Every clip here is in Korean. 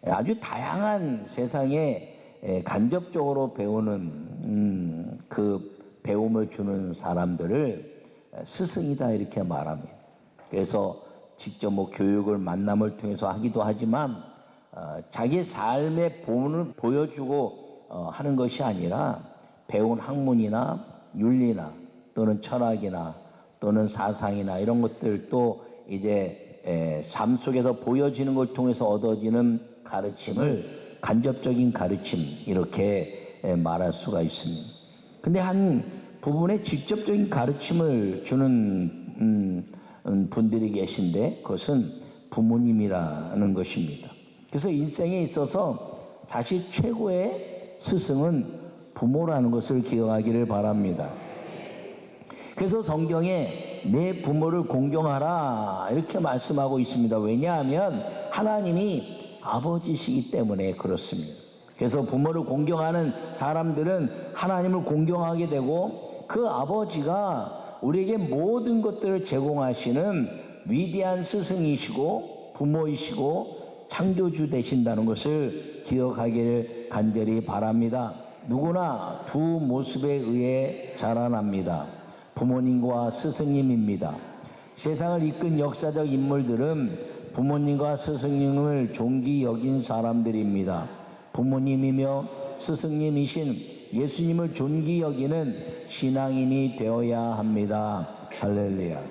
아주 다양한 세상에 간접적으로 배우는 그 배움을 주는 사람들을 스승이다 이렇게 말합니다. 그래서 직접 뭐 교육을 만남을 통해서 하기도 하지만 자기 삶의 본을 보여주고 하는 것이 아니라 배운 학문이나 윤리나 또는 철학이나 또는 사상이나 이런 것들도 이제 삶 속에서 보여지는 걸 통해서 얻어지는 가르침을 간접적인 가르침 이렇게 말할 수가 있습니다. 근데 한 부분에 직접적인 가르침을 주는 분들이 계신데 그것은 부모님이라는 것입니다. 그래서 인생에 있어서 사실 최고의 스승은 부모라는 것을 기억하기를 바랍니다. 그래서 성경에 내 부모를 공경하라 이렇게 말씀하고 있습니다. 왜냐하면 하나님이 아버지시기 때문에 그렇습니다. 그래서 부모를 공경하는 사람들은 하나님을 공경하게 되고 그 아버지가 우리에게 모든 것들을 제공하시는 위대한 스승이시고 부모이시고 창조주 되신다는 것을 기억하기를 간절히 바랍니다. 누구나 두 모습에 의해 자라납니다. 부모님과 스승님입니다. 세상을 이끈 역사적 인물들은 부모님과 스승님을 존귀 여긴 사람들입니다. 부모님이며 스승님이신 예수님을 존귀 여기는 신앙인이 되어야 합니다. 할렐루야.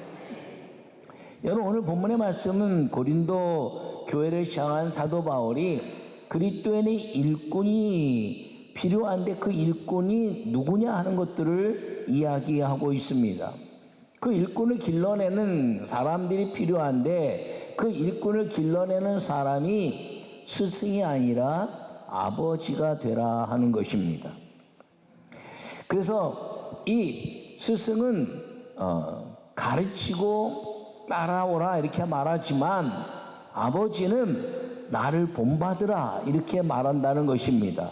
여러분, 오늘 본문의 말씀은 고린도 교회를 향한 사도 바울이 그리스도인의 일꾼이 필요한데 그 일꾼이 누구냐 하는 것들을 이야기하고 있습니다. 그 일꾼을 길러내는 사람들이 필요한데 그 일꾼을 길러내는 사람이 스승이 아니라 아버지가 되라 하는 것입니다. 그래서 이 스승은 가르치고 따라오라 이렇게 말하지만 아버지는 나를 본받으라 이렇게 말한다는 것입니다.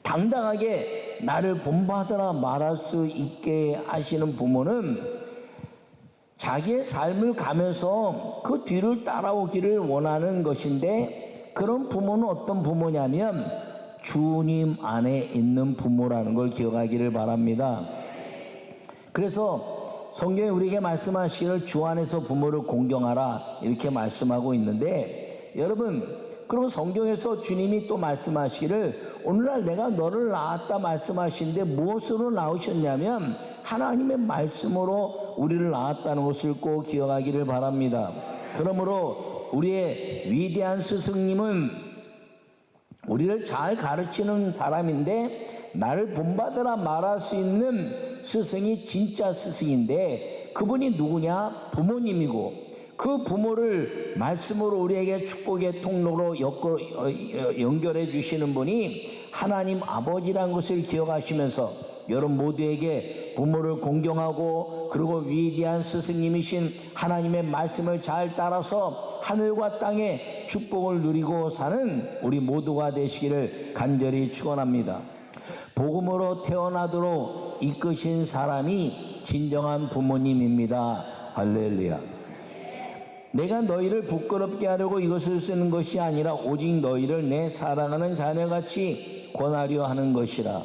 당당하게 나를 본받으라 말할 수 있게 하시는 부모는 자기의 삶을 가면서 그 뒤를 따라오기를 원하는 것인데 그런 부모는 어떤 부모냐면 주님 안에 있는 부모라는 걸 기억하기를 바랍니다. 그래서 성경에 우리에게 말씀하시기를 주 안에서 부모를 공경하라 이렇게 말씀하고 있는데 여러분 그럼 성경에서 주님이 또 말씀하시기를 오늘날 내가 너를 낳았다 말씀하시는데 무엇으로 낳으셨냐면 하나님의 말씀으로 우리를 낳았다는 것을 꼭 기억하기를 바랍니다. 그러므로 우리의 위대한 스승님은 우리를 잘 가르치는 사람인데 나를 본받으라 말할 수 있는 스승이 진짜 스승인데 그분이 누구냐? 부모님이고 그 부모를 말씀으로 우리에게 축복의 통로로 연결해 주시는 분이 하나님 아버지라는 것을 기억하시면서 여러분 모두에게 부모를 공경하고 그리고 위대한 스승님이신 하나님의 말씀을 잘 따라서 하늘과 땅의 축복을 누리고 사는 우리 모두가 되시기를 간절히 축원합니다. 복음으로 태어나도록 이끄신 사람이 진정한 부모님입니다. 할렐루야. 내가 너희를 부끄럽게 하려고 이것을 쓰는 것이 아니라 오직 너희를 내 사랑하는 자녀같이 권하려 하는 것이라.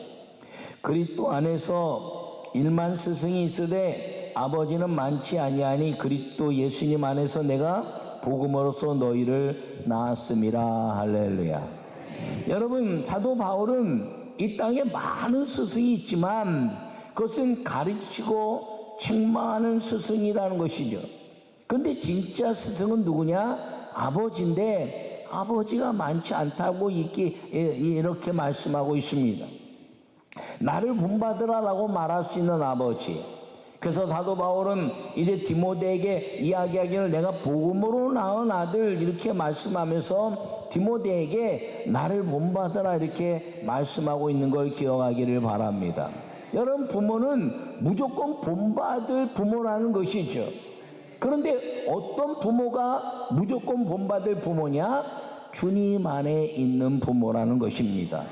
그리스도 안에서 일만 스승이 있으되 아버지는 많지 아니하니 그리스도 예수님 안에서 내가 복음으로써 너희를 낳았음이라. 할렐루야. 여러분 사도 바울은 이 땅에 많은 스승이 있지만 그것은 가르치고 책망하는 스승이라는 것이죠. 근데 진짜 스승은 누구냐? 아버지인데 아버지가 많지 않다고 이렇게 말씀하고 있습니다. 나를 본받으라라고 말할 수 있는 아버지. 그래서 사도 바울은 이제 디모데에게 이야기하기를 내가 복음으로 낳은 아들 이렇게 말씀하면서 디모데에게 나를 본받으라 이렇게 말씀하고 있는 걸 기억하기를 바랍니다. 여러분 부모는 무조건 본받을 부모라는 것이죠. 그런데 어떤 부모가 무조건 본받을 부모냐? 주님 안에 있는 부모라는 것입니다.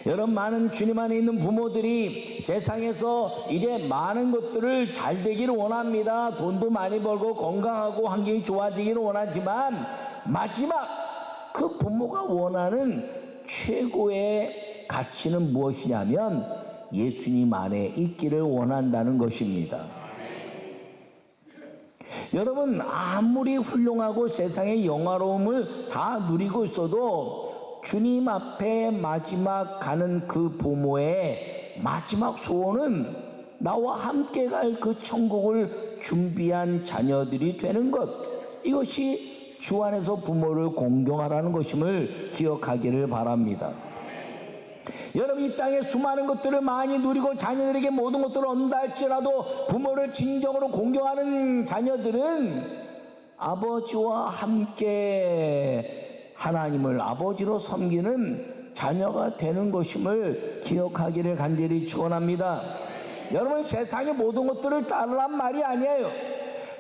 여러분 많은 주님 안에 있는 부모들이 세상에서 이제 많은 것들을 잘 되기를 원합니다. 돈도 많이 벌고 건강하고 환경이 좋아지기를 원하지만 마지막 그 부모가 원하는 최고의 가치는 무엇이냐면 예수님 안에 있기를 원한다는 것입니다. 여러분, 아무리 훌륭하고 세상의 영화로움을 다 누리고 있어도 주님 앞에 마지막 가는 그 부모의 마지막 소원은 나와 함께 갈 그 천국을 준비한 자녀들이 되는 것, 이것이 주 안에서 부모를 공경하라는 것임을 기억하기를 바랍니다. 여러분, 이 땅에 수많은 것들을 많이 누리고 자녀들에게 모든 것들을 얻는다 할지라도 부모를 진정으로 공경하는 자녀들은 아버지와 함께 하나님을 아버지로 섬기는 자녀가 되는 것임을 기억하기를 간절히 축원합니다. 여러분, 세상의 모든 것들을 따르란 말이 아니에요.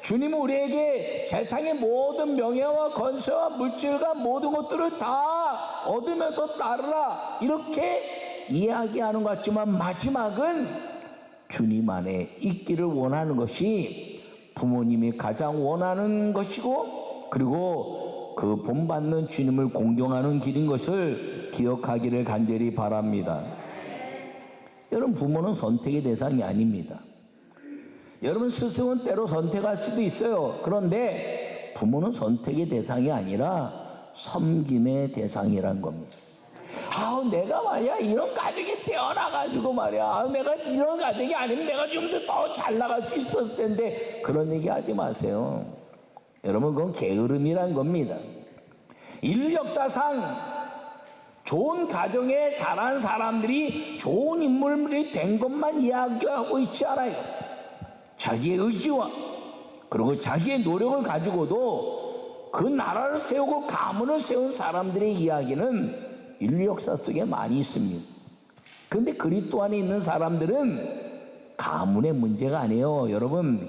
주님은 우리에게 세상의 모든 명예와 권세와 물질과 모든 것들을 다 얻으면서 따르라 이렇게 이야기하는 것 같지만 마지막은 주님 안에 있기를 원하는 것이 부모님이 가장 원하는 것이고, 그리고 그 본받는 주님을 공경하는 길인 것을 기억하기를 간절히 바랍니다. 여러분, 부모는 선택의 대상이 아닙니다. 여러분, 스승은 때로 선택할 수도 있어요. 그런데 부모는 선택의 대상이 아니라 섬김의 대상이란 겁니다. 내가 말이야 이런 가정에 태어나가지고 말이야, 내가 이런 가정이 아니면 내가 좀 더 잘 나갈 수 있었을 텐데, 그런 얘기 하지 마세요. 여러분, 그건 게으름이란 겁니다. 인류 역사상 좋은 가정에 자란 사람들이 좋은 인물이 된 것만 이야기하고 있지 않아요. 자기의 의지와 그리고 자기의 노력을 가지고도 그 나라를 세우고 가문을 세운 사람들의 이야기는 인류 역사 속에 많이 있습니다. 그런데 그리스도 안에 있는 사람들은 가문의 문제가 아니에요. 여러분,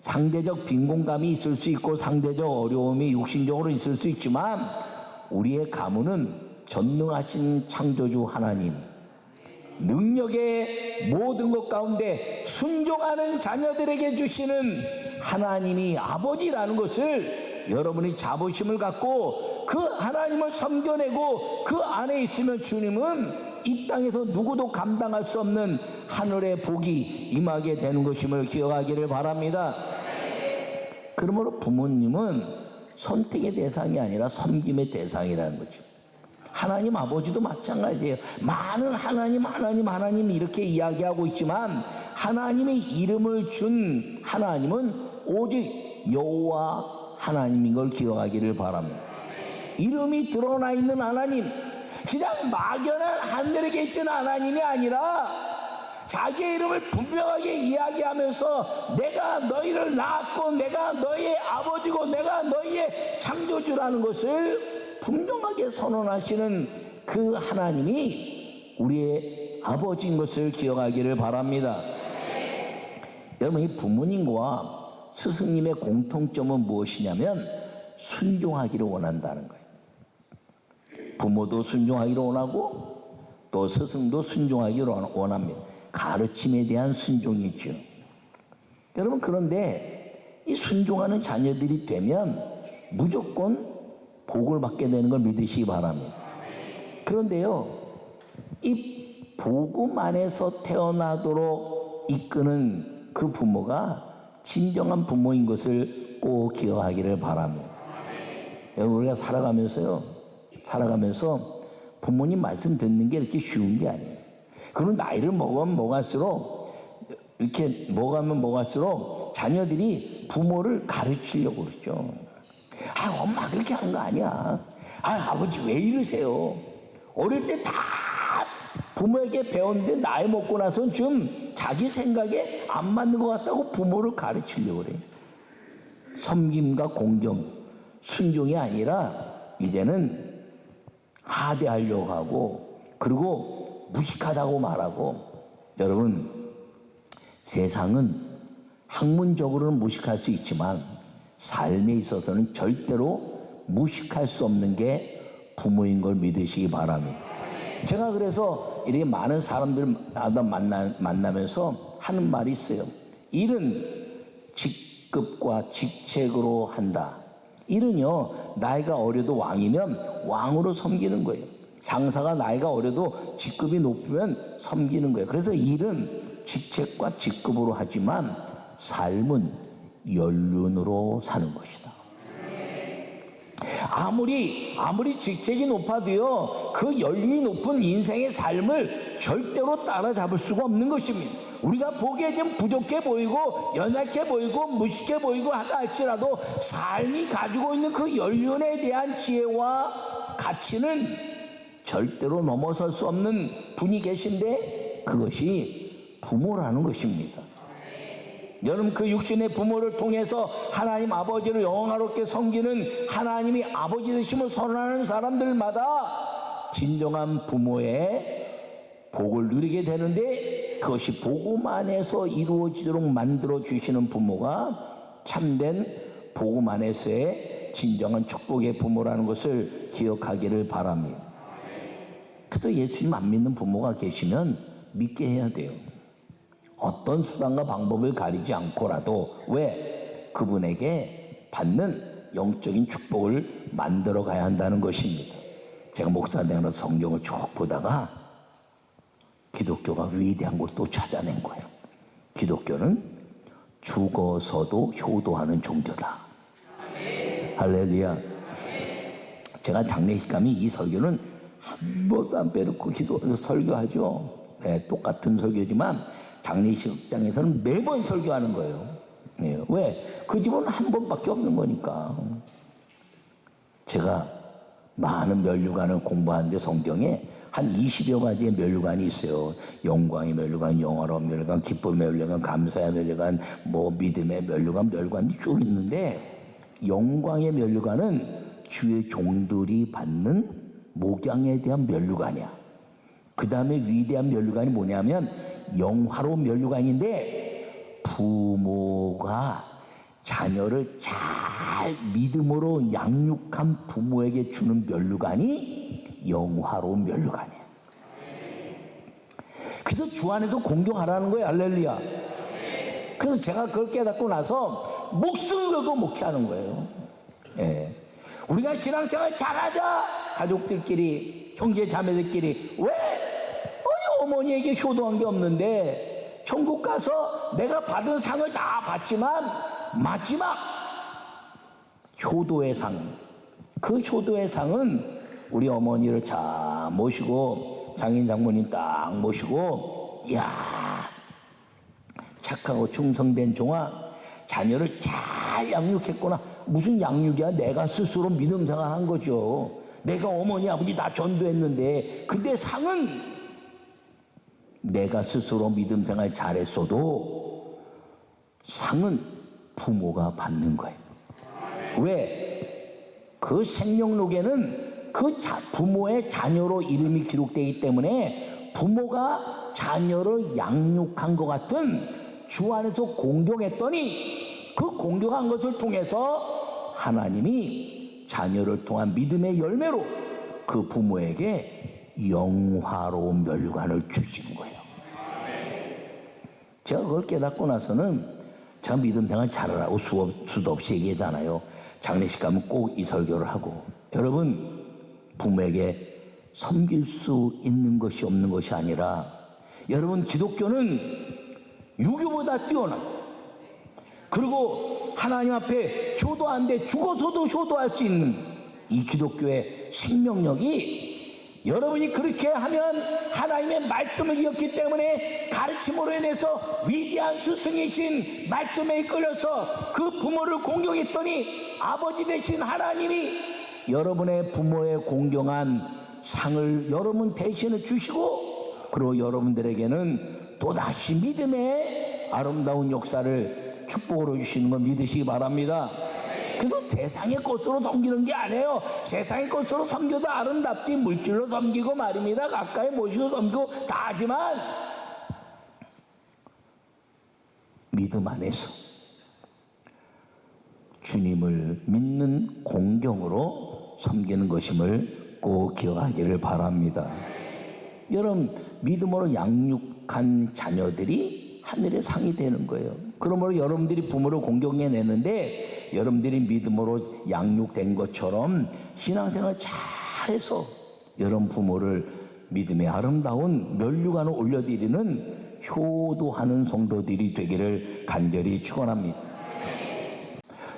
상대적 빈곤감이 있을 수 있고 상대적 어려움이 육신적으로 있을 수 있지만 우리의 가문은 전능하신 창조주 하나님, 능력의 모든 것 가운데 순종하는 자녀들에게 주시는 하나님이 아버지라는 것을 여러분이 자부심을 갖고 그 하나님을 섬겨내고 그 안에 있으면 주님은 이 땅에서 누구도 감당할 수 없는 하늘의 복이 임하게 되는 것임을 기억하기를 바랍니다. 그러므로 부모님은 선택의 대상이 아니라 섬김의 대상이라는 거죠. 하나님 아버지도 마찬가지예요. 많은 하나님 이렇게 이야기하고 있지만 하나님의 이름을 준 하나님은 오직 여호와 하나님인 걸 기억하기를 바랍니다. 이름이 드러나 있는 하나님, 그냥 막연한 하늘에 계신 하나님이 아니라 자기의 이름을 분명하게 이야기하면서 내가 너희를 낳았고 내가 너희의 아버지고 내가 너희의 창조주라는 것을 분명하게 선언하시는 그 하나님이 우리의 아버지인 것을 기억하기를 바랍니다. 여러분, 이 부모님과 스승님의 공통점은 무엇이냐면 순종하기를 원한다는 거예요. 부모도 순종하기를 원하고 또 스승도 순종하기를 원합니다. 가르침에 대한 순종이죠. 여러분, 그런데 이 순종하는 자녀들이 되면 무조건 복을 받게 되는 걸 믿으시기 바랍니다. 그런데요, 이 복음 안에서 태어나도록 이끄는 그 부모가 진정한 부모인 것을 꼭 기억하기를 바랍니다. 여러분, 우리가 살아가면서 부모님 말씀 듣는 게 이렇게 쉬운 게 아니에요. 그런 나이를 먹을수록 이렇게 먹을수록 자녀들이 부모를 가르치려고 그러죠. 엄마 그렇게 하는 거 아니야. 아버지 왜 이러세요. 어릴 때 다 부모에게 배웠는데 나이 먹고 나서는 좀 자기 생각에 안 맞는 것 같다고 부모를 가르치려고 그래요. 섬김과 공경, 순종이 아니라 이제는 하대하려고 하고, 그리고 무식하다고 말하고. 여러분, 세상은 학문적으로는 무식할 수 있지만 삶에 있어서는 절대로 무식할 수 없는 게 부모인 걸 믿으시기 바랍니다. 제가 그래서 이렇게 많은 사람들 만나면서 하는 말이 있어요. 일은 직급과 직책으로 한다. 일은요, 나이가 어려도 왕이면 왕으로 섬기는 거예요. 장사가 나이가 어려도 직급이 높으면 섬기는 거예요. 그래서 일은 직책과 직급으로 하지만 삶은 연륜으로 사는 것이다. 아무리 직책이 높아도요, 그 연륜이 높은 인생의 삶을 절대로 따라잡을 수가 없는 것입니다. 우리가 보기에 좀 부족해 보이고 연약해 보이고 무식해 보이고 하다 할지라도 삶이 가지고 있는 그 연륜에 대한 지혜와 가치는 절대로 넘어설 수 없는 분이 계신데, 그것이 부모라는 것입니다. 여러분, 그 육신의 부모를 통해서 하나님 아버지를 영원하롭게 섬기는 하나님이 아버지 되심을 선언하는 사람들마다 진정한 부모의 복을 누리게 되는데, 그것이 복음 안에서 이루어지도록 만들어 주시는 부모가 참된 복음 안에서의 진정한 축복의 부모라는 것을 기억하기를 바랍니다. 그래서 예수님 안 믿는 부모가 계시면 믿게 해야 돼요. 어떤 수단과 방법을 가리지 않고라도, 왜? 그분에게 받는 영적인 축복을 만들어 가야 한다는 것입니다. 제가 목사 되면서 성경을 쭉 보다가 기독교가 위대한 걸 또 찾아낸 거예요. 기독교는 죽어서도 효도하는 종교다. 할렐루야. 제가 장례식 가면 이 설교는 한 번도 안 빼놓고 설교하죠. 네, 똑같은 설교지만 장례식장에서는 매번 설교하는 거예요. 네, 왜? 그 집은 한 번밖에 없는 거니까. 제가 많은 면류관을 공부하는데 성경에 한 20여 가지의 면류관이 있어요. 영광의 면류관, 영화로운 면류관, 기쁨의 면류관, 감사의 면류관, 뭐 믿음의 면류관이 쭉 있는데, 영광의 면류관은 주의 종들이 받는 목양에 대한 면류관이야. 그 다음에 위대한 면류관이 뭐냐면 영화로운 면류관인데, 부모가 자녀를 잘 믿음으로 양육한 부모에게 주는 면류관이 영화로운 면류관이에요. 그래서 주 안에서 공경하라는 거예요. 할렐루야. 그래서 제가 그걸 깨닫고 나서 목숨을 걸고 목회하는 거예요. 예. 우리가 신앙생활 잘하자, 가족들끼리, 형제 자매들끼리. 왜? 아니, 어머니에게 효도한 게 없는데 천국 가서 내가 받은 상을 다 받지만 마지막 효도의 상, 그 효도의 상은 우리 어머니를 잘 모시고, 장인 장모님 딱 모시고, 이야, 착하고 충성된 종아, 자녀를 잘 양육했구나. 무슨 양육이야? 내가 스스로 믿음 생활한 거죠. 내가 어머니 아버지 다 전도했는데, 근데 상은 내가 스스로 믿음 생활 잘했어도 상은 부모가 받는 거예요. 왜? 그 생명록에는 그 부모의 자녀로 이름이 기록되기 때문에 부모가 자녀를 양육한 것 같은 주 안에서 공경했더니, 그 공경한 것을 통해서 하나님이 자녀를 통한 믿음의 열매로 그 부모에게 영화로운 면류관을 주신 거예요. 제가 그걸 깨닫고 나서는 제가 믿음 생활 잘하라고 수도 없이 얘기하잖아요. 장례식 가면 꼭 이 설교를 하고, 여러분, 부모에게 섬길 수 있는 것이 없는 것이 아니라, 여러분, 기독교는 유교보다 뛰어나. 그리고 하나님 앞에 효도하는데 죽어서도 효도할 수 있는 이 기독교의 생명력이, 여러분이 그렇게 하면 하나님의 말씀을 이었기 때문에 가르침으로 인해서 위대한 스승이신 말씀에 이끌려서 그 부모를 공경했더니 아버지 되신 하나님이 여러분의 부모의 공경한 상을 여러분 대신에 주시고, 그리고 여러분들에게는 또다시 믿음의 아름다운 역사를 축복으로 주시는 걸 믿으시기 바랍니다. 그래서 세상의 것으로 섬기는 게 아니에요. 세상의 것으로 섬겨도 아름답지, 물질로 섬기고 말입니다. 가까이 모시고 섬기고 다 하지만 믿음 안에서 주님을 믿는 공경으로 섬기는 것임을 꼭 기억하기를 바랍니다. 여러분, 믿음으로 양육한 자녀들이 하늘의 상이 되는 거예요. 그러므로 여러분들이 부모를 공경해내는데 여러분들이 믿음으로 양육된 것처럼 신앙생활 잘해서 여러분 부모를 믿음의 아름다운 면류관을 올려드리는 효도하는 성도들이 되기를 간절히 축원합니다.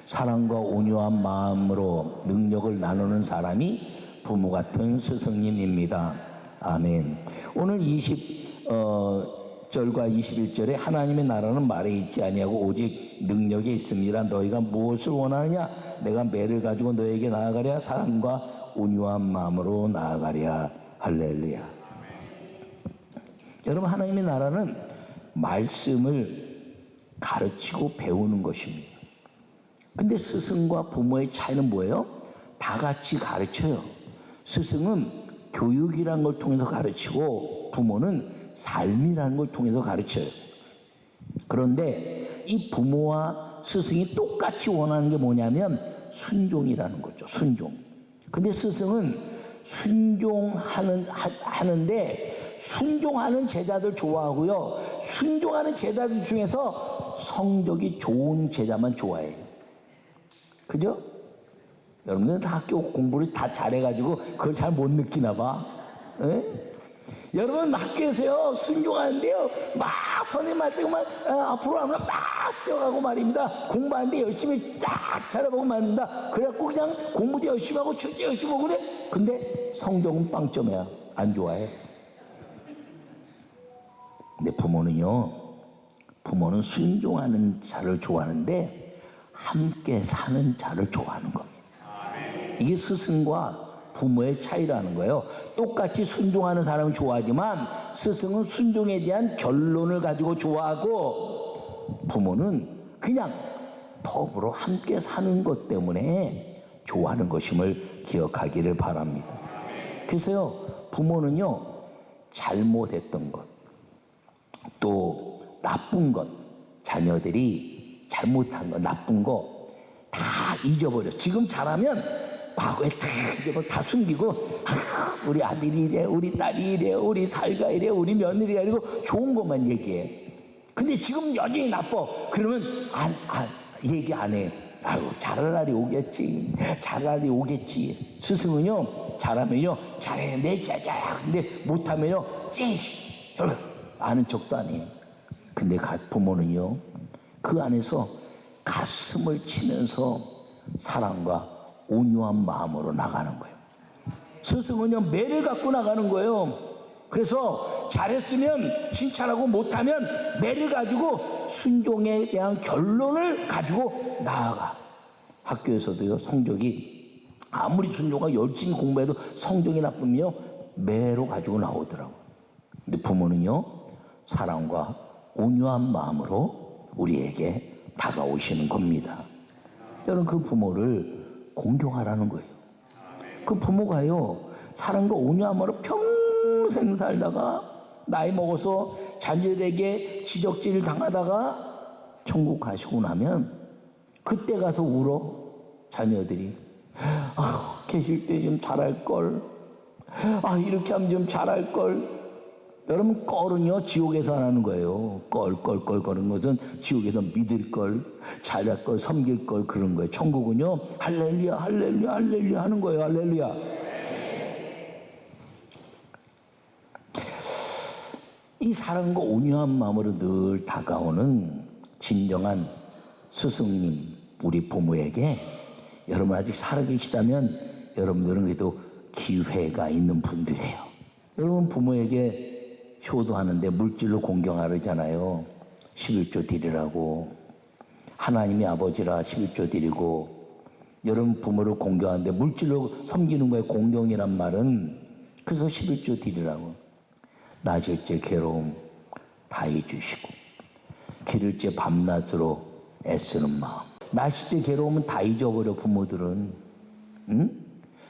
사랑과 온유한 마음으로 능력을 나누는 사람이 부모 같은 스승님입니다. 아멘. 오늘 20절과 21절에 하나님의 나라는 말에 있지 아니하고 오직 능력에 있습니다. 너희가 무엇을 원하느냐? 내가 매를 가지고 너에게 나아가랴. 사랑과 온유한 마음으로 나아가랴. 할렐루야. 여러분, 하나님의 나라는 말씀을 가르치고 배우는 것입니다. 근데 스승과 부모의 차이는 뭐예요? 다 같이 가르쳐요. 스승은 교육이라는 걸 통해서 가르치고 부모는 삶이라는 걸 통해서 가르쳐요. 그런데 이 부모와 스승이 똑같이 원하는 게 뭐냐면 순종이라는 거죠. 순종. 근데 스승은 하는데 순종하는 제자들 좋아하고요. 순종하는 제자들 중에서 성적이 좋은 제자만 좋아해요. 그죠? 여러분들은 다 학교 공부를 다 잘해가지고 그걸 잘 못 느끼나 봐. 에? 여러분 학교에서요 순종하는데요 막 선생님한테 앞으로 하면 막 뛰어가고 말입니다. 공부하는데 열심히 쫙 잘해보고 말입니다. 그래갖고 그냥 공부도 열심히 하고 출제 열심히 하고 그래. 근데 성적은 빵점이야. 안 좋아해. 근데 부모는 순종하는 자를 좋아하는데 함께 사는 자를 좋아하는 겁니다. 이게 스승과 부모의 차이라는 거예요. 똑같이 순종하는 사람은 좋아하지만 스승은 순종에 대한 결론을 가지고 좋아하고 부모는 그냥 더불어 함께 사는 것 때문에 좋아하는 것임을 기억하기를 바랍니다. 그래서요 부모는요 잘못했던 것 또 나쁜 것 자녀들이 잘못한 거 나쁜 거 다 잊어버려. 지금 잘하면 과거에 다 잊어버려. 다 숨기고 우리 아들이 이래 우리 딸이 이래 우리 사위가 이래 우리 며느리가 이러고 좋은 것만 얘기해. 근데 지금 여전히 나빠. 그러면 얘기 안 해. 아유 잘할 날이 오겠지. 잘할 날이 오겠지. 스승은요 잘하면요 잘해 내 제자야. 근데 못하면요 아는 척도 안 해. 근데 부모는요 그 안에서 가슴을 치면서 사랑과 온유한 마음으로 나가는 거예요. 스승은요 매를 갖고 나가는 거예요. 그래서 잘했으면 칭찬하고 못하면 매를 가지고 순종에 대한 결론을 가지고 나아가. 학교에서도요 성적이 아무리 순종하고 열심히 공부해도 성적이 나쁘면 매로 가지고 나오더라고요. 근데 부모는요 사랑과 온유한 마음으로 우리에게 다가오시는 겁니다. 여러분 그 부모를 공경하라는 거예요. 그 부모가요 사랑과 온유한 마음으로 평생 살다가 나이 먹어서 자녀들에게 지적질을 당하다가 천국 가시고 나면 그때 가서 울어. 자녀들이 계실 때 좀 잘할걸. 이렇게 하면 좀 잘할걸. 여러분 껄은요 지옥에서 안 하는 거예요. 껄 거는 것은 지옥에서 믿을 걸 잘할 걸 섬길 걸 그런 거예요. 천국은요 할렐루야 할렐루야 할렐루야 하는 거예요. 할렐루야. 이 사랑과 온유한 마음으로 늘 다가오는 진정한 스승님 우리 부모에게 여러분 아직 살아계시다면 여러분들은 그래도 기회가 있는 분들이에요. 여러분 부모에게 효도하는데 물질로 공경하잖아요. 11조 드리라고. 하나님이 아버지라 11조 드리고. 여러분 부모를 공경하는데 물질로 섬기는 거에 공경이란 말은 그래서 11조 드리라고. 낮을 때 괴로움 다 잊으시고 기를 때 밤낮으로 애쓰는 마음. 낮을 때 괴로움은 다 잊어버려 부모들은. 응?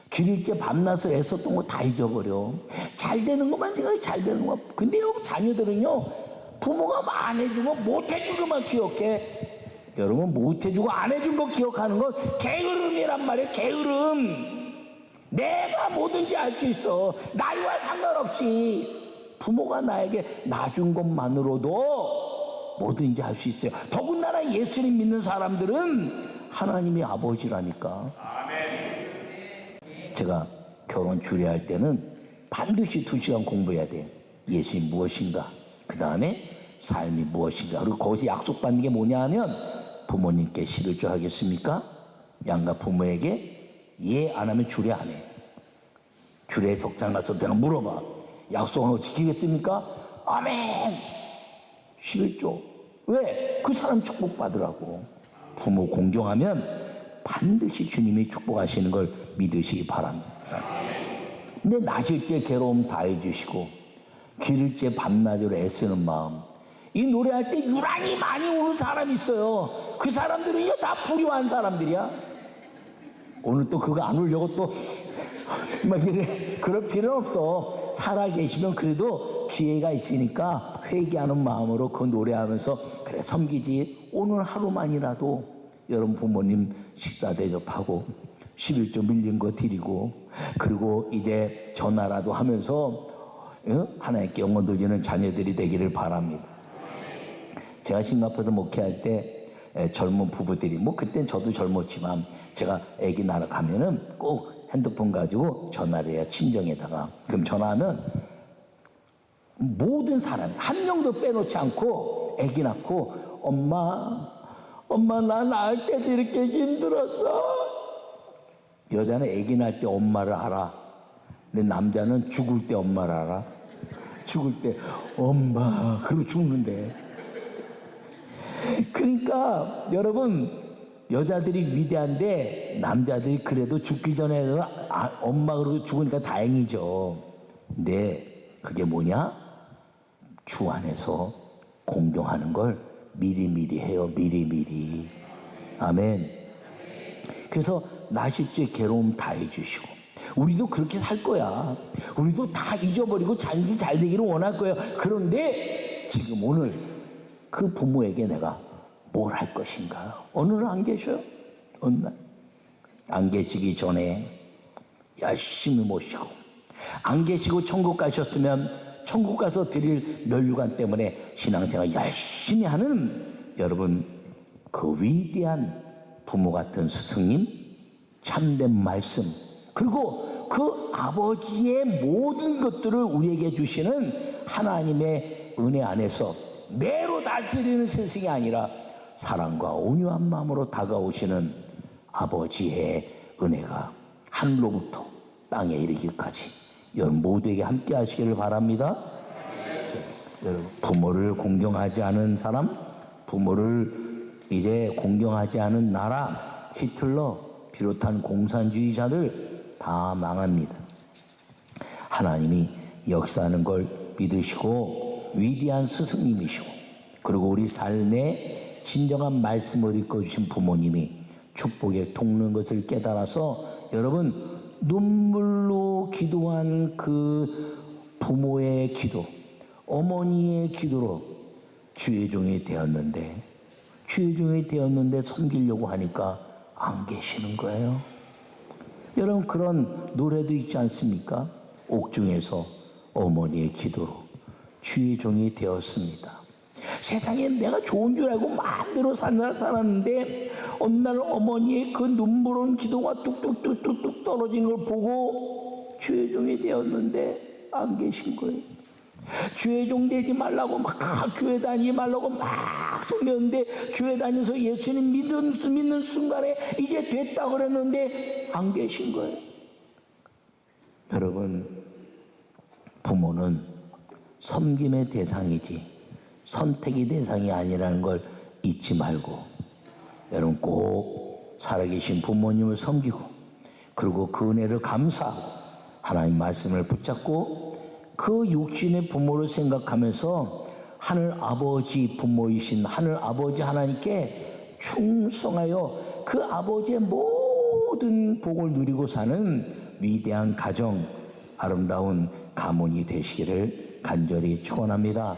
기를 때 밤낮을 애썼던 거 다 잊어버려. 잘 되는 것만 생각해. 잘 되는 거. 근데 여러분 자녀들은요 부모가 안 해준 거 못 해준 것만 기억해. 여러분 못 해주고 안 해준 거 기억하는 건 게으름이란 말이에요. 게으름. 내가 뭐든지 할 수 있어. 나이와 상관없이 부모가 나에게 놔준 것만으로도 뭐든지 할 수 있어요. 더군다나 예수님 믿는 사람들은 하나님이 아버지라니까. 제가 결혼 주례할 때는 반드시 2시간 공부해야 돼요. 예수님 무엇인가, 그 다음에 삶이 무엇인가. 그리고 거기서 약속받는 게 뭐냐 하면 부모님께 시를 하겠습니까? 양가 부모에게 예 안 하면 주례 안 해. 주례석장 가서 내가 물어봐. 약속하고 지키겠습니까? 아멘. 11조. 왜? 그 사람 축복받으라고. 부모 공경하면 반드시 주님이 축복하시는 걸 믿으시기 바랍니다. 근데 나실 때 괴로움 다 해주시고 기를 때 밤낮으로 애쓰는 마음, 이 노래할 때 유난히 많이 우는 사람이 있어요. 그 사람들은요 다 불효한 사람들이야. 오늘 또 그거 안 울려고 또 막 이래. 그럴 필요는 없어. 살아 계시면 그래도 기회가 있으니까 회개하는 마음으로 그 노래하면서 그래 섬기지. 오늘 하루만이라도 여러분 부모님 식사 대접하고 11조 밀린 거 드리고, 그리고 이제 전화라도 하면서 하나님께 영혼 돌리는 자녀들이 되기를 바랍니다. 제가 싱가포르에서 목회할 때 젊은 부부들이, 뭐 그땐 저도 젊었지만 제가 아기 낳으러 가면은 꼭 핸드폰 가지고 전화를 해요. 친정에다가. 그럼 전화하면 모든 사람 한 명도 빼놓지 않고 아기 낳고 엄마 나 낳을 때도 이렇게 힘들었어. 여자는 아기 낳을 때 엄마를 알아. 근데 남자는 죽을 때 엄마를 알아. 죽을 때 엄마 그러고 죽는데. 그러니까 여러분, 여자들이 위대한데 남자들이 그래도 죽기 전에 엄마 그러고 죽으니까 다행이죠. 근데 그게 뭐냐? 주 안에서 공경하는 걸 미리미리 해요. 미리미리. 아멘. 그래서 나실제 괴로움 다 해주시고, 우리도 그렇게 살 거야. 우리도 다 잊어버리고 잘 되기를 원할 거예요. 그런데 지금 오늘 그 부모에게 내가 뭘 할 것인가? 어느 날 안 계셔요? 어느 날 안 계시기 전에 열심히 모시고, 안 계시고 천국 가셨으면 천국 가서 드릴 면류관 때문에 신앙생활 열심히 하는 여러분, 그 위대한 부모 같은 스승님, 참된 말씀, 그리고 그 아버지의 모든 것들을 우리에게 주시는 하나님의 은혜 안에서 매로 다스리는 스승이 아니라 사랑과 온유한 마음으로 다가오시는 아버지의 은혜가 하늘로부터 땅에 이르기까지 여러분 모두에게 함께 하시기를 바랍니다. 여러분, 부모를 공경하지 않은 사람, 부모를 이제 공경하지 않은 나라, 히틀러 비롯한 공산주의자들 다 망합니다. 하나님이 역사하는 걸 믿으시고 위대한 스승님이시고, 그리고 우리 삶에 진정한 말씀을 읽어주신 부모님이 축복의 통로인 것을 깨달아서 여러분, 눈물로 기도한 그 부모의 기도, 어머니의 기도로 주의 종이 되었는데, 주의 종이 되었는데 섬기려고 하니까 안 계시는 거예요. 여러분, 그런 노래도 있지 않습니까? 옥중에서 어머니의 기도로 주의 종이 되었습니다. 세상에 내가 좋은 줄 알고 마음대로 살았는데 어느 날 어머니의 그 눈물 온 기도가 뚝뚝뚝뚝 떨어지는 걸 보고 주의 종이 되었는데 안 계신 거예요. 주의 종 되지 말라고 막 교회 다니지 말라고 막 소리했는데, 교회 다니면서 예수님 믿는 순간에 이제 됐다고 그랬는데 안 계신 거예요. 여러분, 부모는 섬김의 대상이지 선택의 대상이 아니라는 걸 잊지 말고, 여러분 꼭 살아계신 부모님을 섬기고, 그리고 그 은혜를 감사하고 하나님 말씀을 붙잡고 그 육신의 부모를 생각하면서 하늘 아버지 부모이신 하늘 아버지 하나님께 충성하여 그 아버지의 모든 복을 누리고 사는 위대한 가정, 아름다운 가문이 되시기를 간절히 축원합니다.